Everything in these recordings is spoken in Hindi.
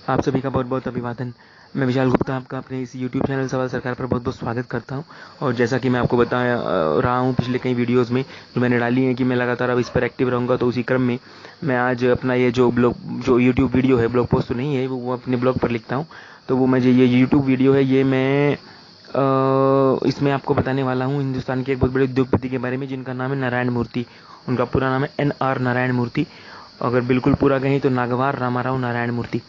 आप सभी का बहुत बहुत अभिवादन। मैं विशाल गुप्ता आपका अपने इस YouTube चैनल सवाल सरकार पर बहुत बहुत स्वागत करता हूं। और जैसा कि मैं आपको बता रहा हूं पिछले कई वीडियोस में जो मैंने डाली हैं कि मैं लगातार अब इस पर एक्टिव रहूंगा, तो उसी क्रम में मैं आज अपना ये जो YouTube वीडियो है, ब्लॉग पोस्ट तो नहीं है, वो अपने ब्लॉग पर लिखता हूँ। तो वो मैं ये YouTube वीडियो है, ये मैं इसमें आपको बताने वाला हूँ हिंदुस्तान के एक बहुत बड़े उद्योगपति के बारे में, जिनका नाम है नारायण मूर्ति। उनका पूरा नाम है NR नारायण मूर्ति। अगर बिल्कुल पूरा कहें तो नागवार रामाराव नारायण मूर्ति।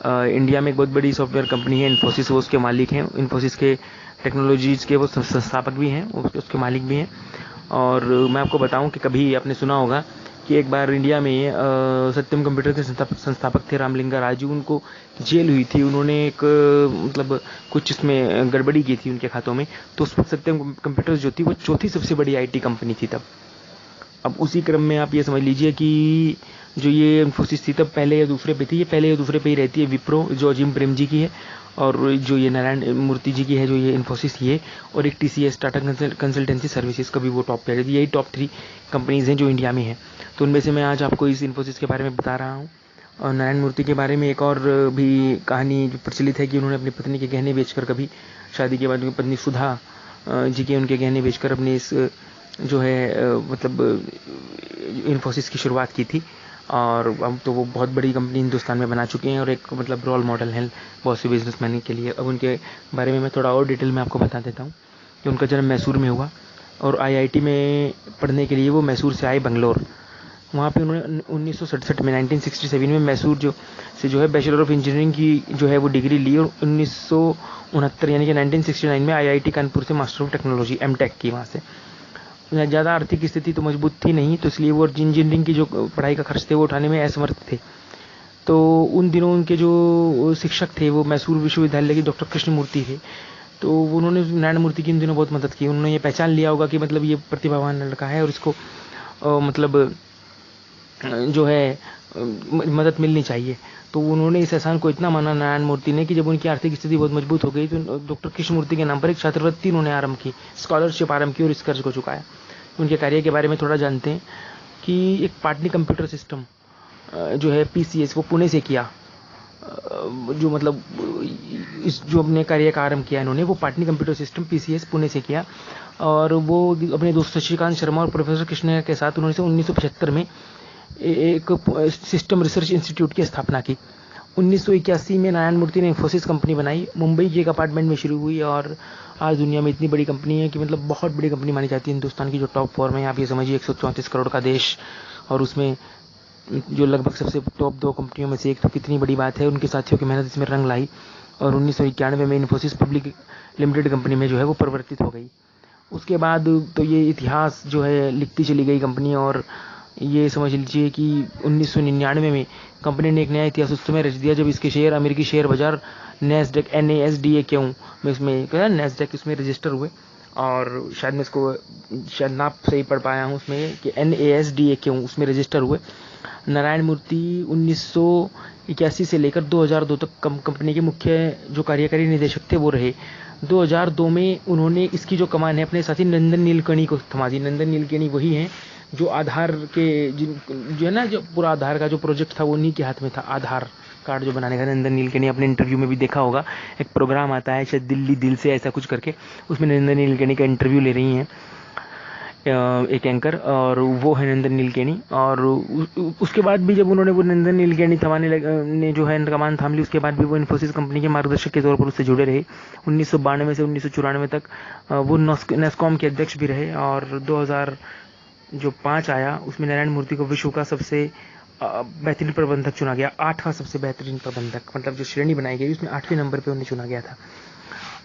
इंडिया में एक बहुत बड़ी सॉफ्टवेयर कंपनी है इन्फोसिस, वो उसके मालिक हैं। इन्फोसिस के टेक्नोलॉजीज के वो संस्थापक भी हैं, उसके मालिक भी हैं। और मैं आपको बताऊं कि कभी आपने सुना होगा कि एक बार इंडिया में सत्यम कंप्यूटर के संस्थापक थे रामलिंगा राजू, उनको जेल हुई थी। उन्होंने एक मतलब कुछ इसमें गड़बड़ी की थी उनके खातों में। तो उस वक्त सत्यम कंप्यूटर्स जो थी वो चौथी सबसे बड़ी IT कंपनी थी तब। अब उसी क्रम में आप ये समझ लीजिए कि जो ये इन्फोसिस थी तब पहले या दूसरे पे थी, ये पहले या दूसरे पे ही रहती है। विप्रो जो अजीम प्रेम जी की है, और जो ये नारायण मूर्ति जी की है जो ये इन्फोसिस, ये और एक TCS टाटा कंसल्टेंसी सर्विसेज का भी वो टॉप पे रहती है। यही टॉप 3 कंपनीज हैं जो इंडिया में है। तो उनमें से मैं आज आपको इस इन्फोसिस के बारे में बता रहा हूँ। और नारायण मूर्ति के बारे में एक और भी कहानी प्रचलित है कि उन्होंने अपनी पत्नी के गहने बेचकर, कभी शादी के बाद उनकी पत्नी सुधा जी के उनके गहने बेचकर अपनी इस जो है मतलब इन्फोसिस की शुरुआत की थी। और अब तो वो बहुत बड़ी कंपनी हिंदुस्तान में बना चुके हैं और एक मतलब रोल मॉडल है बहुत से बिजनेसमैन के लिए। अब उनके बारे में मैं थोड़ा और डिटेल में आपको बता देता हूँ कि उनका जन्म मैसूर में हुआ और IIT में पढ़ने के लिए वो मैसूर से आए बंगलोर। वहाँ पे उन्होंने 1967 में 1967 में मैसूर जो है बैचलर ऑफ इंजीनियरिंग की जो है वो डिग्री ली, और 1969 यानी कि 1969 में IIT कानपुर से मास्टर ऑफ टेक्नोलॉजी MTech की वहाँ से। ज़्यादा आर्थिक स्थिति तो मजबूत थी नहीं, तो इसलिए वो इंजीनियरिंग की जो पढ़ाई का खर्च थे वो उठाने में असमर्थ थे। तो उन दिनों उनके जो शिक्षक थे वो मैसूर विश्वविद्यालय के डॉक्टर कृष्णमूर्ति थे। तो उन्होंने नारायण मूर्ति की इन दिनों बहुत मदद की। उन्होंने ये पहचान लिया होगा कि मतलब ये प्रतिभावान लड़का है और इसको मतलब जो है मदद मिलनी चाहिए। तो उन्होंने इस एहसान को इतना माना नारायण मूर्ति ने कि जब उनकी आर्थिक स्थिति बहुत मजबूत हो गई तो डॉक्टर कृष्णमूर्ति के नाम पर एक छात्रवृत्ति उन्होंने आरंभ की, स्कॉलरशिप आरंभ की और इस कर्ज को चुकाया। उनके कार्य के बारे में थोड़ा जानते हैं कि एक पाटनी कंप्यूटर सिस्टम जो है PCS वो पुणे से किया। जो मतलब इस जो अपने कार्य का आरंभ किया इन्होंने, वो Patni computer system PCS Pune से किया। और वो अपने दोस्त शशिकांत शर्मा और प्रोफेसर कृष्ण के साथ उन्होंने 1975 में एक सिस्टम रिसर्च इंस्टीट्यूट की स्थापना की। 1981 में नारायण मूर्ति ने इन्फोसिस कंपनी बनाई, मुंबई के एक अपार्टमेंट में शुरू हुई और आज दुनिया में इतनी बड़ी कंपनी है कि मतलब बहुत बड़ी कंपनी मानी जाती है। हिंदुस्तान की जो टॉप 4 में, आप ये समझिए 134 करोड़ का देश, और उसमें जो लगभग सबसे टॉप 2 कंपनियों में से एक, तो कितनी बड़ी बात है। उनके साथियों की मेहनत इसमें रंग लाई और 1991 में इन्फोसिस पब्लिक लिमिटेड कंपनी में जो है वो परिवर्तित हो गई। उसके बाद तो ये इतिहास जो है लिखती चली गई कंपनी, और ये समझ लीजिए कि 1999 में कंपनी ने एक नया इतिहास उस समय रच दिया जब इसके शेयर अमेरिकी शेयर बाजार NASDAQ NASDAQ में इसमें NASDAQ इसमें रजिस्टर हुए। और शायद मैं इसको शायद ना सही पढ़ पाया हूँ उसमें कि NASDAQ उसमें रजिस्टर हुए। नारायण मूर्ति 1981 से लेकर 2002 तक कंपनी के मुख्य जो कार्यकारी निदेशक थे वो रहे। 2002 में उन्होंने इसकी जो कमान है अपने साथी नंदन नीलकणी को थमा दी। नंदन नीलकणी वही हैं जो आधार के जो है ना, जो पूरा आधार का जो प्रोजेक्ट था वो उन्हीं के हाथ में था। आधार कार्ड जो बनाने का नंदन नीलकणी, अपने इंटरव्यू में भी देखा होगा, एक प्रोग्राम आता है शायद दिल्ली दिल से ऐसा कुछ करके, उसमें नंदन नीलकणी का इंटरव्यू ले रही हैं एक एंकर, और वो है नंदन नीलकेणी। और उसके बाद भी जब उन्होंने वो नंदन नीलकेणी ने जो है कमान थाम ली, उसके बाद भी वो इन्फोसिस कंपनी के मार्गदर्शक के तौर पर उससे जुड़े रहे। 1992 से 1994 तक वो नेस्कॉम के अध्यक्ष भी रहे। और 2005 आया, उसमें नारायण मूर्ति को विश्व का सबसे बेहतरीन प्रबंधक चुना गया। 8वां सबसे बेहतरीन प्रबंधक, मतलब जो श्रेणी बनाई गई उसमें 8वें नंबर पर उन्हें चुना गया था।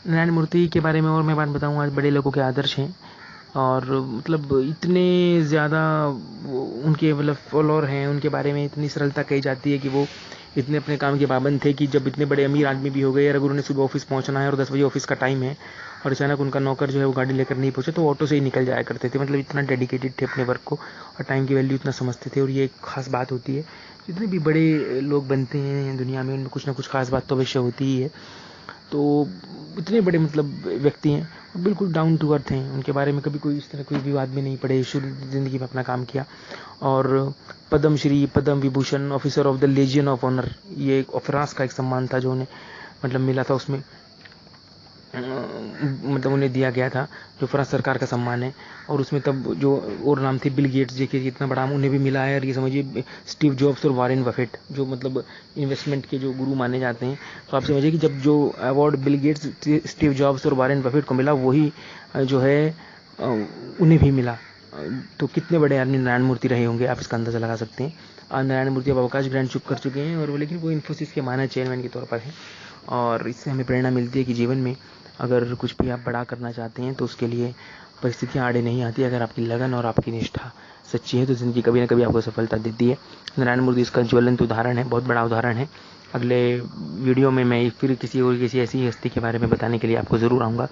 नारायण मूर्ति के बारे में और मैं बात बताऊँ, आज बड़े लोगों के आदर्श हैं और मतलब इतने ज़्यादा उनके मतलब फॉलोअर हैं, उनके बारे में इतनी सरलता कही जाती है कि वो इतने अपने काम के पाबंद थे कि जब इतने बड़े अमीर आदमी भी हो गए और अगर उन्हें सुबह ऑफिस पहुंचना है और 10 बजे ऑफिस का टाइम है और अचानक उनका नौकर जो है वो गाड़ी लेकर नहीं पहुंचे, तो ऑटो से ही निकल जाया करते थे। मतलब इतना डेडिकेटेड थे अपने वर्क को और टाइम की वैल्यू इतना समझते थे। और ये एक खास बात होती है, जितने भी बड़े लोग बनते हैं दुनिया में उनमें कुछ ना कुछ खास बात तो अवश्य होती ही है। तो इतने बड़े मतलब व्यक्ति हैं, बिल्कुल डाउन टू अर्थ हैं, उनके बारे में कभी कोई इस तरह कोई विवाद में नहीं पड़े, शुरू ज़िंदगी में अपना काम किया। और Padma Shri, Padma Vibhushan, officer of the Legion of Honour, ये एक फ्रांस का एक सम्मान था जो उन्हें मतलब मिला था, उसमें मतलब उन्हें दिया गया था, जो फ्रांस सरकार का सम्मान है। और उसमें तब जो और नाम थे बिल गेट्स, देखिए कितना बड़ा उन्हें भी मिला है। और ये समझिए स्टीव जॉब्स और वॉरेन बफेट जो मतलब इन्वेस्टमेंट के जो गुरु माने जाते हैं, तो आप समझिए कि जब जो award Bill Gates, Steve jobs और वॉरेन बफेट को मिला, वही जो है उन्हें भी मिला। तो कितने बड़े आदमी नारायण मूर्ति रहे होंगे, आप इसका अंदाजा लगा सकते हैं। नारायण मूर्ति अब अवकाश ग्रहण चुप कर चुके हैं, और वो लेकिन वो इन्फोसिस के मानद चेयरमैन के तौर पर है। और इससे हमें प्रेरणा मिलती है कि जीवन में अगर कुछ भी आप बड़ा करना चाहते हैं तो उसके लिए परिस्थितियाँ आड़े नहीं आती। अगर आपकी लगन और आपकी निष्ठा सच्ची है तो ज़िंदगी कभी ना कभी आपको सफलता देती है। नारायण मूर्ति इसका ज्वलंत उदाहरण है, बहुत बड़ा उदाहरण है। अगले वीडियो में मैं फिर किसी ऐसी हस्ती के बारे में बताने के लिए आपको ज़रूर आऊँगा।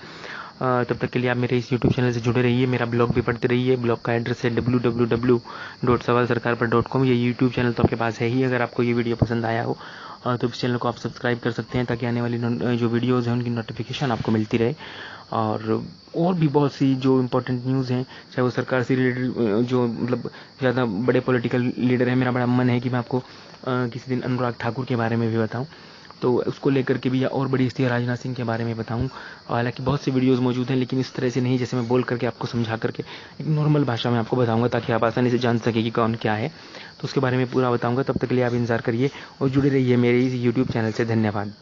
तब तक के लिए आप मेरे इस यूट्यूब चैनल से जुड़े रहिए, मेरा ब्लॉग भी पढ़ते रहिए। ब्लॉग का एड्रेस है www.savalsarkarpar.com। ये यूट्यूब चैनल तो आपके पास है ही। अगर आपको ये वीडियो पसंद आया हो तो इस चैनल को आप सब्सक्राइब कर सकते हैं, ताकि आने वाली जो वीडियोज़ हैं उनकी नोटिफिकेशन आपको मिलती रहे। और भी बहुत सी जो इम्पोर्टेंट न्यूज़ हैं, चाहे वो सरकार से रिलेटेड जो मतलब ज़्यादा बड़े पॉलिटिकल लीडर हैं, मेरा बड़ा मन है कि मैं आपको किसी दिन अनुराग ठाकुर के बारे में भी बताऊं, तो उसको लेकर के भी, या और बड़ी हस्ती राजनाथ सिंह के बारे में बताऊं। हालांकि बहुत सी वीडियोस मौजूद हैं, लेकिन इस तरह से नहीं जैसे मैं बोल करके आपको समझा करके एक नॉर्मल भाषा में आपको बताऊंगा, ताकि आप आसानी से जान सके कि कौन क्या है। तो उसके बारे में पूरा बताऊंगा। तब तक के लिए आप इंतजार करिए और जुड़े रहिए मेरे इस यूट्यूब चैनल से। धन्यवाद।